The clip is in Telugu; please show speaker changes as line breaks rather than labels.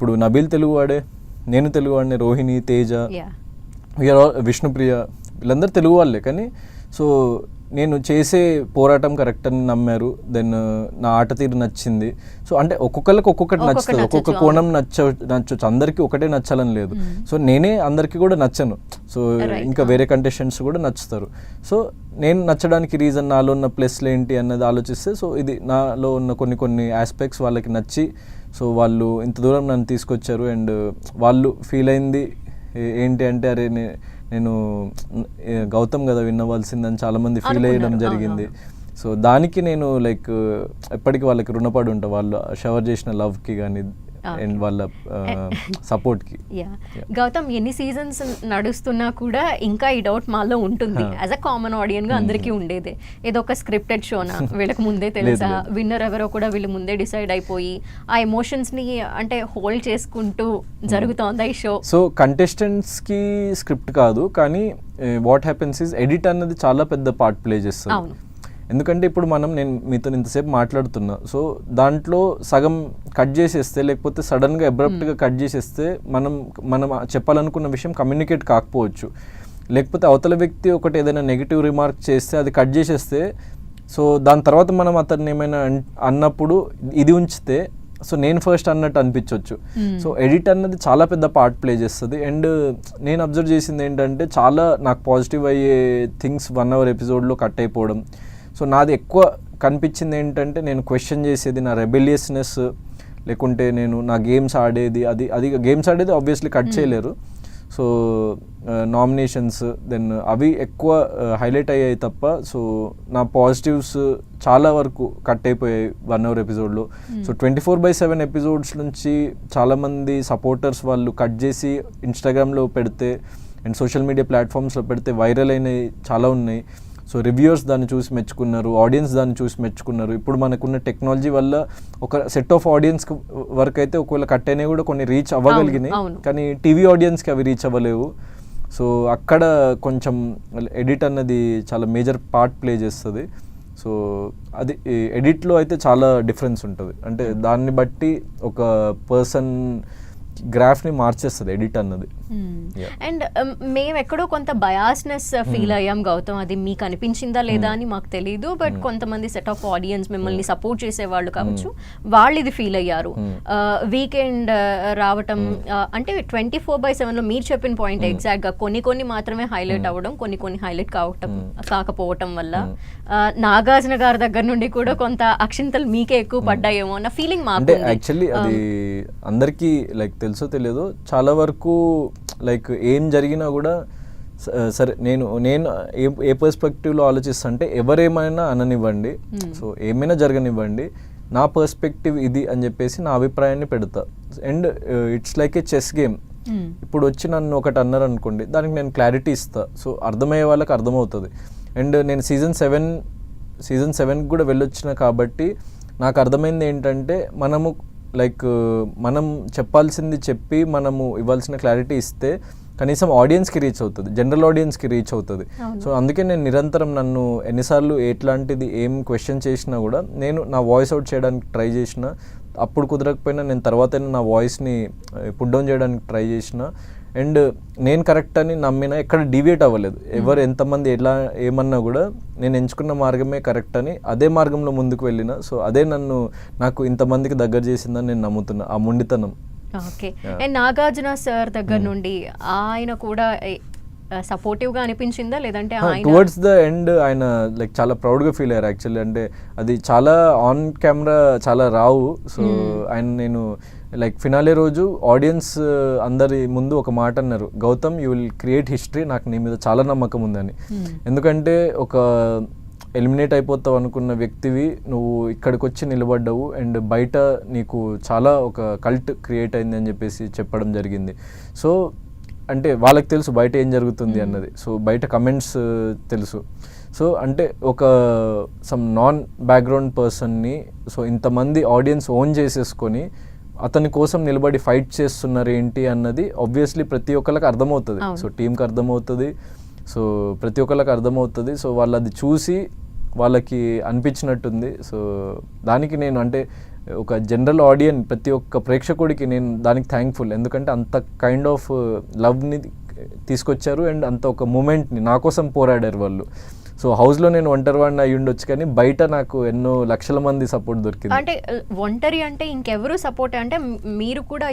ఇప్పుడు నబీల్ తెలుగువాడే, నేను తెలుగువాడిని, రోహిణి, తేజ, విష్ణుప్రియ వీళ్ళందరూ తెలుగు వాళ్ళే. కానీ సో నేను చేసే పోరాటం కరెక్ట్ అని నమ్మారు. దెన్ నా ఆట తీరు నచ్చింది. సో అంటే ఒక్కొక్కరికి ఒక్కొక్కటి నచ్చుతుంది, ఒక్కొక్క కోణం నచ్చవచ్చు. అందరికీ ఒకటే నచ్చాలని లేదు. సో నేనే అందరికీ కూడా నచ్చను. సో ఇంకా వేరే కంటెస్టెంట్స్ కూడా నచ్చుతారు. సో నేను నచ్చడానికి రీజన్, నాలో ఉన్న ప్లస్లు ఏంటి అన్నది ఆలోచిస్తే, సో ఇది నాలో ఉన్న కొన్ని ఆస్పెక్ట్స్ వాళ్ళకి నచ్చి, సో వాళ్ళు ఇంత దూరం నన్ను తీసుకొచ్చారు. అండ్ వాళ్ళు ఫీల్ అయింది ఏంటి అంటే, అరే నేను గౌతమ్ కదా విన్నవలసిందని చాలామంది ఫీల్ అయ్యడం జరిగింది. సో దానికి నేను లైక్ ఎప్పటికీ వాళ్ళకి రుణపడి ఉంటా, వాళ్ళు షవర్ చేసిన లవ్కి కానీ అండ్ వాళ్ళ సపోర్ట్కి.
గౌతమ్, ఎన్ని సీజన్స్ నడుస్తున్నా కూడా ఇంకా ఈ డౌట్ మాలో ఉంటుంది. యాజ్ అ కామన్ ఆడియన్ గా అందరికీ ఉండేదే, ఏదో ఒక స్క్రిప్టెడ్ షోనా, వీళ్ళకి ముందే తెలుసా విన్నర్ ఎవరో కూడా వీళ్ళు ముందే డిసైడ్ అయిపోయి ఆ ఎమోషన్స్ ని అంటే హోల్డ్ చేసుకుంటూ జరుగుతోందా ఈ షో?
సో కంటెస్టెంట్స్ కి స్క్రిప్ట్ కాదు, కానీ వాట్ హ్యాపెన్స్ ఇస్ ఎడిట్ అన్నది చాలా పెద్ద పార్ట్ ప్లే చేస్తుంది. ఎందుకంటే ఇప్పుడు నేను మీతో ఇంతసేపు మాట్లాడుతున్నా, సో దాంట్లో సగం కట్ చేసేస్తే, లేకపోతే సడన్గా అబ్రప్ట్గా కట్ చేసేస్తే మనం చెప్పాలనుకున్న విషయం కమ్యూనికేట్ కాకపోవచ్చు. లేకపోతే అవతల వ్యక్తి ఒకటి ఏదైనా నెగిటివ్ రిమార్క్ చేస్తే అది కట్ చేసేస్తే, సో దాని తర్వాత మనం అతన్ని ఏమైనా అన్నప్పుడు ఇది ఉంచితే, సో నేను ఫస్ట్ అన్నట్టు అనిపించవచ్చు. సో ఎడిట్ అన్నది చాలా పెద్ద పార్ట్ ప్లే చేస్తుంది. అండ్ నేను అబ్జర్వ్ చేసింది ఏంటంటే, చాలా నాకు పాజిటివ్ అయ్యే థింగ్స్ 1 hour ఎపిసోడ్లో కట్ అయిపోవడం. సో నాది ఎక్కువ కనిపించింది ఏంటంటే, నేను క్వశ్చన్ చేసేది నా రెబెలియస్నెస్, లేకుంటే నేను నా గేమ్స్ ఆడేది, అది గేమ్స్ ఆడేది ఆబ్వియస్లీ కట్ చేయలేరు. సో నామినేషన్స్ దెన్ అవి ఎక్కువ హైలైట్ అయ్యాయి తప్ప, సో నా పాజిటివ్స్ చాలా వరకు కట్ అయిపోయాయి 1 hour ఎపిసోడ్లో. సో 24/7 ఎపిసోడ్స్ నుంచి చాలామంది సపోర్టర్స్ వాళ్ళు కట్ చేసి ఇన్స్టాగ్రామ్లో పెడితే అండ్ సోషల్ మీడియా ప్లాట్ఫామ్స్లో పెడితే వైరల్ అయినవి చాలా ఉన్నాయి. సో రివ్యూవర్స్ దాన్ని చూసి మెచ్చుకున్నారు, ఆడియన్స్ దాన్ని చూసి మెచ్చుకున్నారు. ఇప్పుడు మనకున్న టెక్నాలజీ వల్ల ఒక సెట్ ఆఫ్ ఆడియన్స్ వరకు అయితే ఒకవేళ కట్ అయినా కూడా కొన్ని రీచ్ అవ్వగలిగినాయి, కానీ టీవీ ఆడియన్స్కి అవి రీచ్ అవ్వలేవు. సో అక్కడ కొంచెం ఎడిట్ అన్నది చాలా మేజర్ పార్ట్ ప్లే చేస్తుంది. సో అది ఎడిట్లో అయితే చాలా డిఫరెన్స్ ఉంటుంది. అంటే దాన్ని బట్టి ఒక పర్సన్ గ్రాఫ్ని మార్చేస్తుంది ఎడిట్ అన్నది.
అండ్ మేము ఎక్కడో కొంత బయాస్నెస్ ఫీల్ అయ్యాం గౌతమ్, అది మీకు అనిపించిందా లేదా అని మాకు తెలియదు. బట్ కొంతమంది సెట్ ఆఫ్ ఆడియన్స్ మిమ్మల్ని సపోర్ట్ చేసే వాళ్ళు కావచ్చు, వాళ్ళు ఇది ఫీల్ అయ్యారు. వీకెండ్ రావటం అంటే 24/7లో మీరు చెప్పిన పాయింట్ ఎగ్జాక్ట్ గా కొన్ని మాత్రమే హైలైట్ అవ్వడం, కొన్ని హైలైట్ కాకపోవటం వల్ల నాగార్జున గారి దగ్గర నుండి కూడా కొంత అక్షింతలు మీకే ఎక్కువ పడ్డాయేమో అన్న ఫీలింగ్ మాకు.
యాక్చువల్లీ అది అందరికీ లైక్ తెలుసో తెలియదు, చాలా వరకు లైక్ ఏం జరిగినా కూడా సరే నేను ఏ పర్స్పెక్టివ్లో ఆలోచిస్తుంటే, ఎవరేమైనా అననివ్వండి, సో ఏమైనా జరగనివ్వండి, నా పర్స్పెక్టివ్ ఇది అని చెప్పేసి నా అభిప్రాయాన్ని పెడతా. And it's like A chess game. ఇప్పుడు వచ్చి నన్ను ఒకటి అన్నారు అనుకోండి, దానికి నేను క్లారిటీ ఇస్తా. సో అర్థమయ్యే వాళ్ళకి అర్థమవుతుంది. అండ్ నేను సీజన్ 7 కూడా వెళ్ళొచ్చిన కాబట్టి నాకు అర్థమైంది ఏంటంటే, మనం చెప్పాల్సింది చెప్పి మనము ఇవ్వాల్సిన క్లారిటీ ఇస్తే కనీసం ఆడియన్స్కి రీచ్ అవుతుంది, జనరల్ ఆడియన్స్కి రీచ్ అవుతుంది. సో అందుకే నేను నిరంతరం నన్ను ఎన్నిసార్లు ఎట్లాంటిది ఏం క్వశ్చన్ చేసినా కూడా నేను నా వాయిస్ అవుట్ చేయడానికి ట్రై చేసిన, అప్పుడు కుదరకపోయినా నేను తర్వాత నా వాయిస్ని పుట్ డౌన్ చేయడానికి ట్రై చేసిన. అండ్ నేను కరెక్ట్ అని నమ్మిన, ఎక్కడ డీవియేట్ అవ్వలేదు. ఎవరు ఎంతమంది ఎలా ఏమన్నా కూడా నేను ఎంచుకున్న మార్గమే కరెక్ట్ అని అదే మార్గంలో ముందుకు వెళ్ళిన. సో అదే నాకు ఇంతమందికి దగ్గర చేసిందని నేను నమ్ముతున్నా, ఆ మొండితనం.
ఓకే. అండ్ నాగార్జున సార్ దగ్గర నుండి ఆయన కూడా సపోర్టివ్గా అనిపించిందా, లేదంటే
టువర్డ్స్ ద ఎండ్ ఆయన లైక్ చాలా ప్రౌడ్గా ఫీల్ అయ్యారు యాక్చువల్లీ. అంటే అది చాలా ఆన్ కెమెరా చాలా రావు. సో ఆయన నేను లైక్ ఫినాలే రోజు ఆడియన్స్ అందరి ముందు ఒక మాట అన్నారు, Gautam you will create history, నాకు నీ మీద చాలా నమ్మకం ఉందని. ఎందుకంటే ఒక ఎలిమినేట్ అయిపోతావు అనుకున్న వ్యక్తివి నువ్వు ఇక్కడికి వచ్చి నిలబడ్డావు, అండ్ బయట నీకు చాలా ఒక కల్ట్ క్రియేట్ అయింది అని చెప్పేసి చెప్పడం జరిగింది. సో అంటే వాళ్ళకి తెలుసు బయట ఏం జరుగుతుంది అన్నది. సో బయట కమెంట్స్ తెలుసు. సో అంటే ఒక సమ్ నాన్ బ్యాక్గ్రౌండ్ పర్సన్ని సో ఇంతమంది ఆడియన్స్ ఓన్ చేసేసుకొని అతని కోసం నిలబడి ఫైట్ చేస్తున్నారు ఏంటి అన్నది ఆబ్వియస్లీ ప్రతి ఒక్కరికి అర్థమవుతుంది. సో టీంకి అర్థమవుతుంది, సో ప్రతి ఒక్కరికి అర్థమవుతుంది. సో వాళ్ళు అది చూసి వాళ్ళకి అనిపించినట్టుంది. సో దానికి నేను అంటే ఒక జనరల్ ఆడియన్స్ ప్రతి ఒక్క ప్రేక్షకుడికి నేను దానికి థ్యాంక్ఫుల్. ఎందుకంటే అంత కైండ్ ఆఫ్ లవ్ని తీసుకొచ్చారు అండ్ అంత ఒక మూమెంట్ని నా కోసం పోరాడారు వాళ్ళు. సో హౌస్లో నేను ఒంటరివాడిని అయ్యి ఉండొచ్చు కానీ బయట నాకు ఎన్నో లక్షల మంది సపోర్ట్ దొరికింది.
అంటే ఒంటరి అంటే ఇంకెవరు సపోర్ట్ అంటే మీరు కూడా